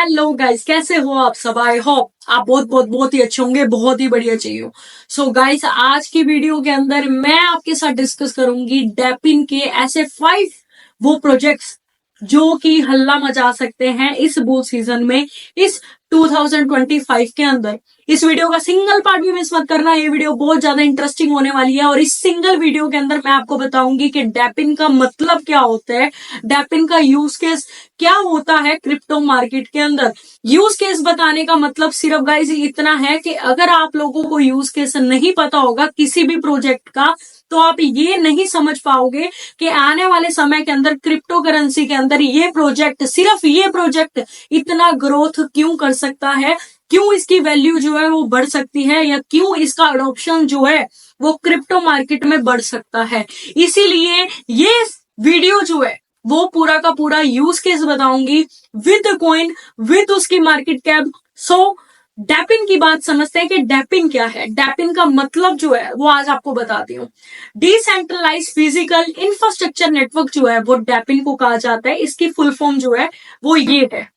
Hello guys, कैसे हो आप सब। आई होप आप बहुत ही अच्छे होंगे, बहुत ही बढ़िया चाहिए। सो गाइस, आज की वीडियो के अंदर मैं आपके साथ डिस्कस करूंगी डेपिन के ऐसे 5 वो प्रोजेक्ट्स जो कि हल्ला मचा सकते हैं इस बुल सीजन में, इस 2025 के अंदर। इस वीडियो का सिंगल पार्ट भी मिस मत करना, ये वीडियो बहुत ज्यादा इंटरेस्टिंग होने वाली है। और इस सिंगल वीडियो के अंदर मैं आपको बताऊंगी कि डेपिन का मतलब क्या होता है, डेपिन का यूज केस क्या होता है क्रिप्टो मार्केट के अंदर। यूज केस बताने का मतलब सिर्फ गाइस इतना है कि अगर आप लोगों को यूज केस नहीं पता होगा किसी भी प्रोजेक्ट का, तो आप ये नहीं समझ पाओगे कि आने वाले समय के अंदर क्रिप्टो करेंसी के अंदर ये प्रोजेक्ट, सिर्फ ये प्रोजेक्ट इतना ग्रोथ क्यों कर सकता है, क्यों इसकी वैल्यू जो है वो बढ़ सकती है, या क्यों इसका अडॉप्शन जो है वो क्रिप्टो मार्केट में बढ़ सकता है। इसीलिए ये वीडियो जो है वो पूरा का पूरा यूज केस बताऊंगी विद कॉइन, विद उसकी मार्केट कैप। सो डेपिन की बात समझते हैं कि डेपिन क्या है। डेपिन का मतलब जो है वो आज आपको बताती हूँ। डिसेंट्रलाइज फिजिकल इंफ्रास्ट्रक्चर नेटवर्क जो है वो डेपिन को कहा जाता है। इसकी फुल फॉर्म जो है वो ये है।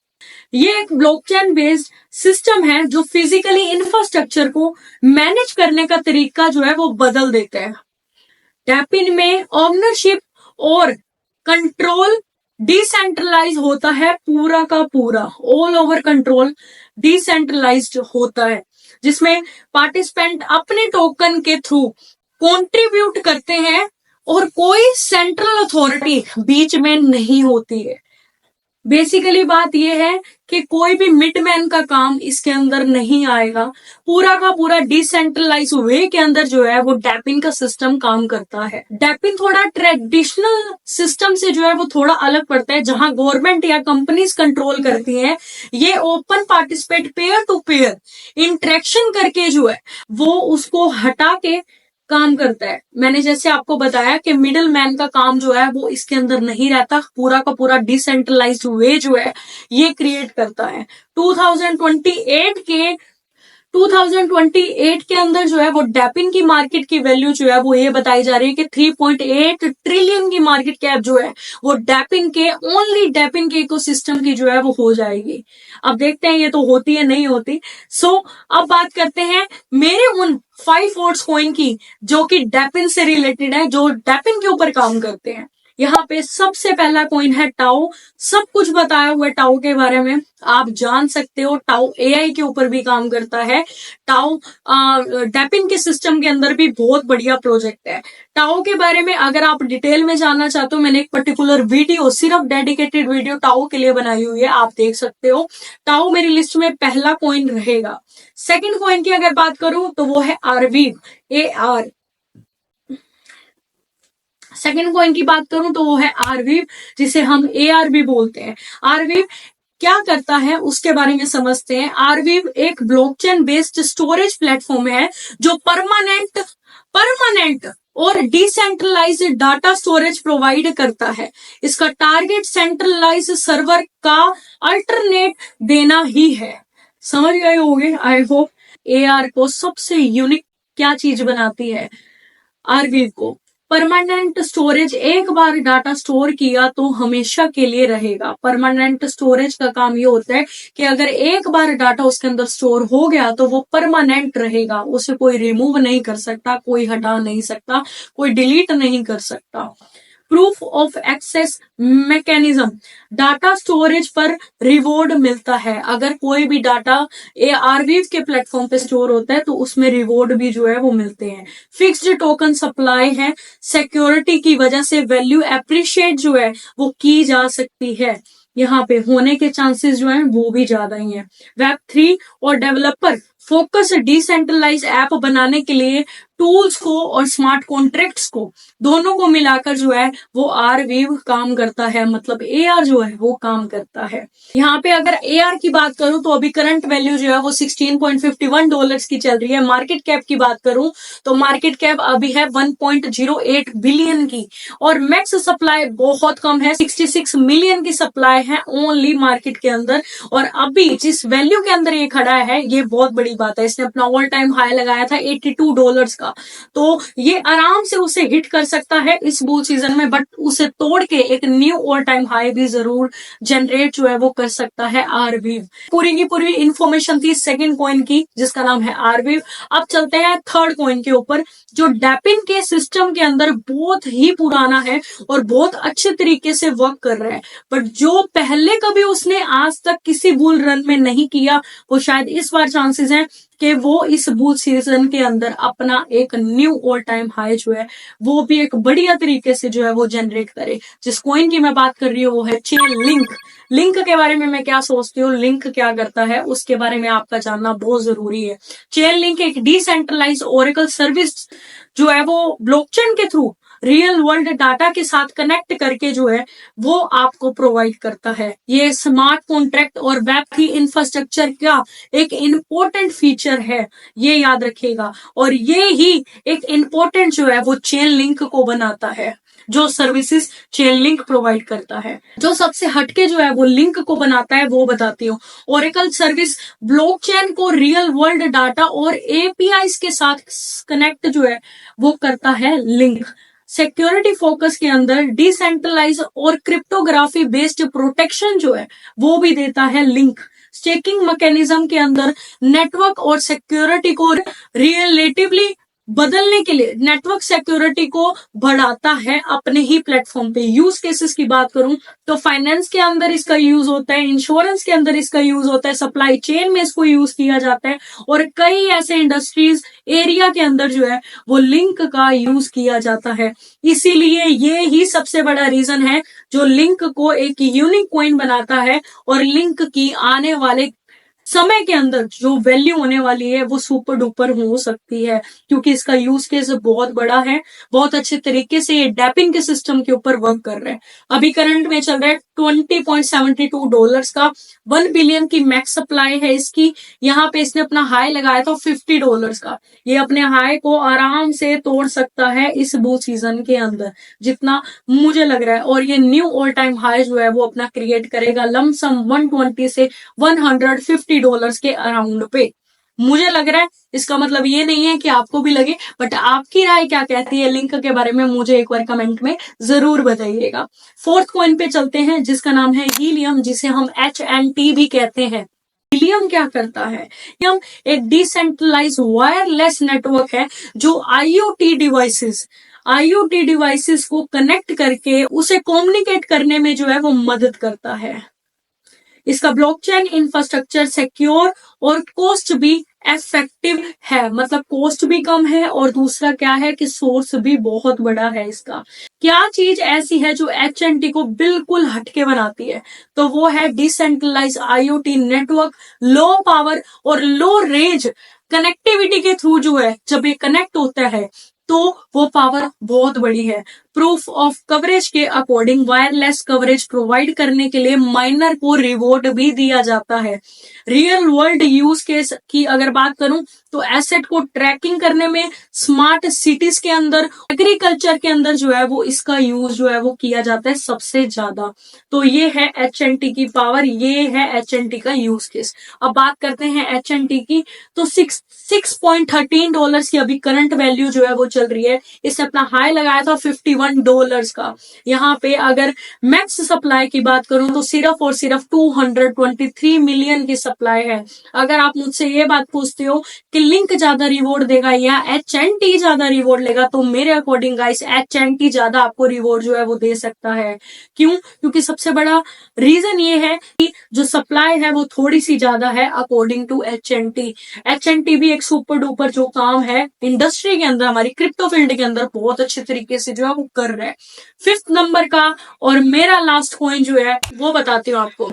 ये एक ब्लॉकचेन बेस्ड सिस्टम है जो फिजिकली इंफ्रास्ट्रक्चर को मैनेज करने का तरीका जो है वो बदल देता है। डेपिन में ओनरशिप और कंट्रोल डिसेंट्रलाइज होता है, पूरा का पूरा ऑल ओवर कंट्रोल डिसेंट्रलाइज्ड होता है, जिसमें पार्टिसिपेंट अपने टोकन के थ्रू कंट्रीब्यूट करते हैं और कोई सेंट्रल अथॉरिटी बीच में नहीं होती है। बेसिकली बात यह है कि कोई भी मिडमैन का काम इसके अंदर नहीं आएगा। पूरा का पूरा डिसेंट्रलाइज वे के अंदर जो है वो डेपिन का सिस्टम काम करता है। डेपिन थोड़ा ट्रेडिशनल सिस्टम से जो है वो थोड़ा अलग पड़ता है, जहां गवर्नमेंट या कंपनीज कंट्रोल करती हैं। ये open participate pair to pair interaction करके जो है वो उसको हटा के काम करता है। मैंने जैसे आपको बताया कि मिडिल मैन का काम जो है वो इसके अंदर नहीं रहता। पूरा का पूरा डिसेंट्रलाइज्ड वे जो है ये क्रिएट करता है। 2028 के अंदर जो है वो डेपिन की मार्केट की वैल्यू जो है वो ये बताई जा रही है कि 3.8 ट्रिलियन की मार्केट कैप जो है वो डेपिन के, ओनली डेपिन के इकोसिस्टम की जो है वो हो जाएगी। अब देखते हैं ये तो होती है नहीं होती। सो अब बात करते हैं मेरे उन 5 वोट्स कॉइन की जो कि डेपिन से रिलेटेड है, जो डेपिन के ऊपर काम करते हैं। यहाँ पे सबसे पहला कॉइन है टाओ। सब कुछ बताया हुआ है टाओ के बारे में, आप जान सकते हो। टाओ एआई के ऊपर भी काम करता है। टाओ डेपिन के सिस्टम के अंदर भी बहुत बढ़िया प्रोजेक्ट है। टाओ के बारे में अगर आप डिटेल में जानना चाहते हो, मैंने एक पर्टिकुलर वीडियो, सिर्फ डेडिकेटेड वीडियो टाओ के लिए बनाई हुई है, आप देख सकते हो। टाओ मेरी लिस्ट में पहला कॉइन रहेगा। सेकंड कॉइन की अगर बात करूं तो वो है आरवीव, AR। सेकंड कॉइन की बात करूं तो वो है आरवीव, जिसे हम AR भी बोलते हैं। आरवीव क्या करता है उसके बारे में समझते हैं। आरवीव एक ब्लॉकचेन बेस्ड स्टोरेज प्लेटफॉर्म है जो परमानेंट और डिसेंट्रलाइज्ड डाटा स्टोरेज प्रोवाइड करता है। इसका टारगेट सेंट्रलाइज्ड सर्वर का अल्टरनेट देना ही है। समझ गए होंगे आई होप। AR को सबसे यूनिक क्या चीज बनाती है, आरवीव को परमानेंट स्टोरेज। एक बार डाटा स्टोर किया तो हमेशा के लिए रहेगा। परमानेंट स्टोरेज का काम ये होता है कि अगर एक बार डाटा उसके अंदर स्टोर हो गया तो वो परमानेंट रहेगा, उसे कोई रिमूव नहीं कर सकता, कोई हटा नहीं सकता, कोई डिलीट नहीं कर सकता। Proof of access mechanism, data storage पर रिवॉर्ड मिलता है। अगर कोई भी डाटा आरवीव के प्लेटफॉर्म पे स्टोर होता है तो उसमें रिवॉर्ड भी जो है वो मिलते हैं। फिक्स्ड टोकन सप्लाई है, सिक्योरिटी की वजह से वैल्यू एप्रिशिएट जो है वो की जा सकती है। यहाँ पे होने के चांसेस जो हैं वो भी ज्यादा ही हैं। Web3 और डेवलपर फोकस डिसेंट्रलाइज ऐप बनाने के लिए टूल्स को और स्मार्ट कॉन्ट्रैक्ट्स को दोनों को मिलाकर जो है वो आरवीव काम करता है, मतलब AR जो है वो काम करता है। यहाँ पे अगर AR की बात करूं तो अभी करंट वैल्यू जो है वो $16.51 की चल रही है। मार्केट कैप की बात करूं तो मार्केट कैप अभी है 1.08 बिलियन की, और मैक्स सप्लाई बहुत कम है, 66 मिलियन की सप्लाई है ओनली मार्केट के अंदर। और अभी जिस वैल्यू के अंदर ये खड़ा है ये बहुत बड़ी बात है। इसने अपना ऑल टाइम हाई लगाया था $82 का, का, तो ये आराम से उसे हिट कर सकता है इस बुल सीजन में, बट उसे तोड़ के एक न्यू ऑल टाइम हाई भी जरूर जनरेट जो है वो कर सकता है आरवीव। पूरी की पूरी इंफॉर्मेशन थी सेकंड कॉइन की जिसका नाम है आरवीव। अब चलते हैं थर्ड कॉइन के ऊपर जो डेपिन के सिस्टम के अंदर बहुत ही पुराना है और बहुत अच्छे तरीके से वर्क कर रहा है, बट जो पहले कभी उसने आज तक किसी बुल रन में नहीं किया वो शायद इस बार चांसेस हैं कि वो इस बुल सीजन के अंदर अपना एक न्यू ऑल टाइम हाई जो है वो भी एक बढ़िया तरीके से जो है वो जनरेट करे। जिस कॉइन की मैं बात कर रही हूँ वो है चेन लिंक। लिंक के बारे में मैं क्या सोचती हूँ, लिंक क्या करता है उसके बारे में आपका जानना बहुत जरूरी है। चेन लिंक एक डिसेंट्रलाइज ओरेकल सर्विस जो है वो ब्लॉकचेन के थ्रू रियल वर्ल्ड डाटा के साथ कनेक्ट करके जो है वो आपको प्रोवाइड करता है। ये स्मार्ट कॉन्ट्रैक्ट और वेब3 इंफ्रास्ट्रक्चर का एक इम्पोर्टेंट फीचर है, ये याद रखिएगा। और ये ही एक इम्पोर्टेंट जो है वो चेन लिंक को बनाता है, जो सर्विसेज चेन लिंक प्रोवाइड करता है। जो सबसे हटके जो है वो लिंक को बनाता है वो बताती हूँ। ओरेकल सर्विस ब्लॉकचेन को रियल वर्ल्ड डाटा और एपीआई के साथ कनेक्ट जो है वो करता है लिंक। सिक्योरिटी फोकस के अंदर डिसेंट्रलाइज और क्रिप्टोग्राफी बेस्ड प्रोटेक्शन जो है वो भी देता है लिंक। स्टेकिंग मैकेनिज्म के अंदर नेटवर्क और सिक्योरिटी को रिलेटिवली बदलने के लिए नेटवर्क सिक्योरिटी को बढ़ाता है अपने ही प्लेटफॉर्म पे। यूज केसेस की बात करूं तो फाइनेंस के अंदर इसका यूज होता है, इंश्योरेंस के अंदर इसका यूज होता है, सप्लाई चेन में इसको यूज किया जाता है और कई ऐसे इंडस्ट्रीज एरिया के अंदर जो है वो लिंक का यूज किया जाता है। इसीलिए ये ही सबसे बड़ा रीजन है जो लिंक को एक यूनिक कॉइन बनाता है और लिंक की आने वाले समय के अंदर जो वैल्यू होने वाली है वो सुपर डुपर हो सकती है, क्योंकि इसका यूज केस बहुत बड़ा है। बहुत अच्छे तरीके से ये डेपिन के सिस्टम के ऊपर वर्क कर रहे हैं। अभी करंट में चल रहा है $20.72 का, 1 बिलियन की मैक्स सप्लाई है इसकी। यहाँ पे इसने अपना हाई लगाया था $50 का। ये अपने हाई को आराम से तोड़ सकता है इस बुल सीजन के अंदर जितना मुझे लग रहा है, और ये न्यू ऑल टाइम हाई जो है वो अपना क्रिएट करेगा लमसम 120 से $150 के अराउंड पे। मुझे लग रहा है, इसका मतलब ये नहीं है कि आपको भी लगे, बट आपकी राय क्या कहती है लिंक के बारे में मुझे एक बार कमेंट में जरूर बताइएगा। फोर्थ कॉइन पे चलते हैं जिसका नाम है हीलियम, जिसे हम HNT भी कहते हैं। हीलियम क्या करता है? हीलियम एक डिसेंट्रलाइज वायरलेस नेटवर्क है जो IoT डिवाइसेस को कनेक्ट करके उसे कम्युनिकेट करने में जो है वो मदद करता है। इसका ब्लॉकचेन इंफ्रास्ट्रक्चर सिक्योर और कॉस्ट भी इफेक्टिव है, मतलब कॉस्ट भी कम है और दूसरा क्या है कि सोर्स भी बहुत बड़ा है इसका। क्या चीज ऐसी है जो HNT को बिल्कुल हटके बनाती है? तो वो है डिसेंट्रलाइज IoT नेटवर्क। लो पावर और लो रेंज कनेक्टिविटी के थ्रू जो है जब ये कनेक्ट होता है तो वो पावर बहुत बड़ी है। प्रूफ ऑफ कवरेज के अकॉर्डिंग वायरलेस कवरेज प्रोवाइड करने के लिए माइनर को रिवॉर्ड भी दिया जाता है। रियल वर्ल्ड यूज केस की अगर बात करूं तो एसेट को ट्रैकिंग करने में, स्मार्ट सिटीज के अंदर, एग्रीकल्चर के अंदर जो है वो इसका यूज जो है वो किया जाता है सबसे ज्यादा। तो ये है HNT की पावर, ये है HNT का यूज केस। अब बात करते हैं HNT की, तो $6.13 की अभी करंट वैल्यू जो है वो चल रही है। इसने अपना हाई लगाया था $51 का। यहाँ पे अगर मैक्स सप्लाई की बात करूं तो सिर्फ और सिर्फ 223 मिलियन की सप्लाई है। अगर आप मुझसे ये बात पूछते हो कि लिंक ज्यादा रिवॉर्ड देगा या HNT ज्यादा रिवॉर्ड लेगा, तो मेरे अकॉर्डिंग गाइस HNT ज्यादा आपको रिवॉर्ड जो है वो दे सकता है। क्यों? क्योंकि सबसे बड़ा रीजन ये है कि जो सप्लाई है वो थोड़ी सी ज्यादा है अकॉर्डिंग टू HNT। HNT भी एक सुपर डुपर जो काम है इंडस्ट्री के अंदर, हमारी क्रिप्टो फील्ड के अंदर बहुत अच्छे तरीके से जो है वो कर रहा है। फिफ्थ नंबर का और मेरा लास्ट कॉइन जो है वो बताती हूँ आपको।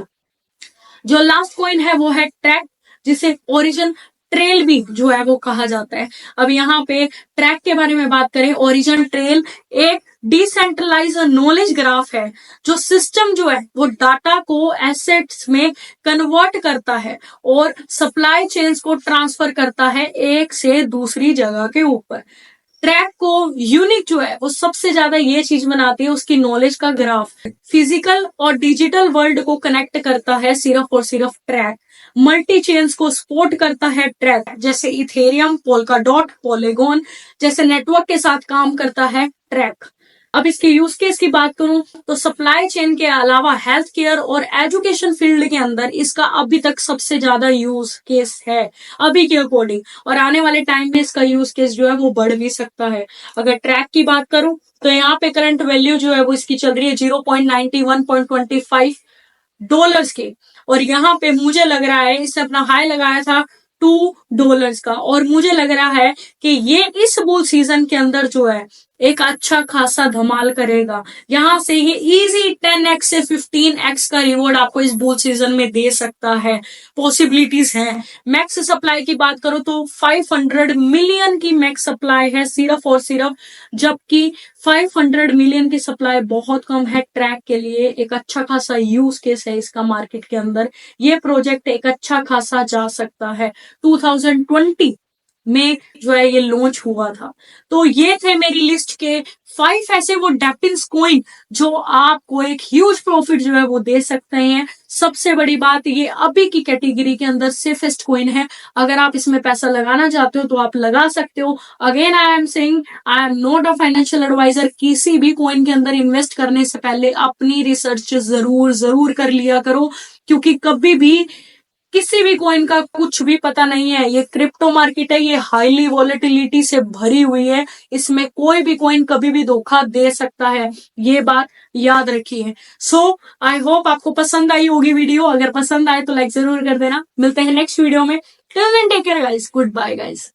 जो लास्ट कॉइन है वो है ट्रैक, जिसे ओरिजिन ट्रेल भी जो है वो कहा जाता है। अब यहाँ पे ट्रैक के बारे में बात करें, ओरिजिन ट्रेल एक डिसेंट्रलाइज नॉलेज ग्राफ है जो सिस्टम जो है वो डाटा को एसेट्स में कन्वर्ट करता है और सप्लाई चेन्स को ट्रांसफर करता है एक से दूसरी जगह के ऊपर। ट्रैक को यूनिक जो है वो सबसे ज्यादा ये चीज बनाती है उसकी नॉलेज का ग्राफ। फिजिकल और डिजिटल वर्ल्ड को कनेक्ट करता है सिर्फ और सिर्फ ट्रैक। मल्टी चेन्स को सपोर्ट करता है ट्रैक, जैसे इथेरियम, पोल्काडॉट, पॉलीगॉन जैसे नेटवर्क के साथ काम करता है ट्रैक। अब इसके यूज केस की बात करूं तो सप्लाई चेन के अलावा हेल्थ केयर और एजुकेशन फील्ड के अंदर इसका अभी तक सबसे ज्यादा यूज केस है अभी के अकॉर्डिंग, और आने वाले टाइम में इसका यूज केस जो है वो बढ़ भी सकता है। अगर ट्रैक की बात करूं तो यहाँ पे करंट वैल्यू जो है वो इसकी चल रही है $0.91.25 के, और यहाँ पे मुझे लग रहा है इसने अपना हाई लगाया था $2 का, और मुझे लग रहा है कि ये इस बुल सीजन के अंदर जो है एक अच्छा खासा धमाल करेगा। यहां से ये इजी 10x से 15x का रिवॉर्ड आपको इस बुल सीजन में दे सकता है, पॉसिबिलिटीज हैं। मैक्स सप्लाई की बात करो तो 500 मिलियन की मैक्स सप्लाई है सिर्फ और सिर्फ, जबकि 500 मिलियन की सप्लाई बहुत कम है ट्रैक के लिए। एक अच्छा खासा यूज केस है इसका मार्केट के अंदर, ये प्रोजेक्ट एक अच्छा खासा जा सकता है। 2020 में जो है ये लॉन्च हुआ था। तो ये थे मेरी लिस्ट के 5 ऐसे वो डेपिन्स कॉइन जो आपको एक ह्यूज प्रॉफिट जो है वो दे सकते हैं। सबसे बड़ी बात, ये अभी की कैटेगरी के अंदर सेफेस्ट कॉइन है। अगर आप इसमें पैसा लगाना चाहते हो तो आप लगा सकते हो। Again I am saying, I am not a financial advisor. किसी भी कॉइन के अंदर इन्वेस्ट करने से पहले अपनी रिसर्च जरूर कर लिया करो, क्योंकि कभी भी किसी भी कॉइन का कुछ भी पता नहीं है। ये क्रिप्टो मार्केट है, ये हाईली वॉलेटिलिटी से भरी हुई है, इसमें कोई भी कॉइन कभी भी धोखा दे सकता है, ये बात याद रखिए। सो आई होप आपको पसंद आई होगी वीडियो। अगर पसंद आए तो लाइक जरूर कर देना। मिलते हैं नेक्स्ट वीडियो में। Till then take care guys, good bye guys.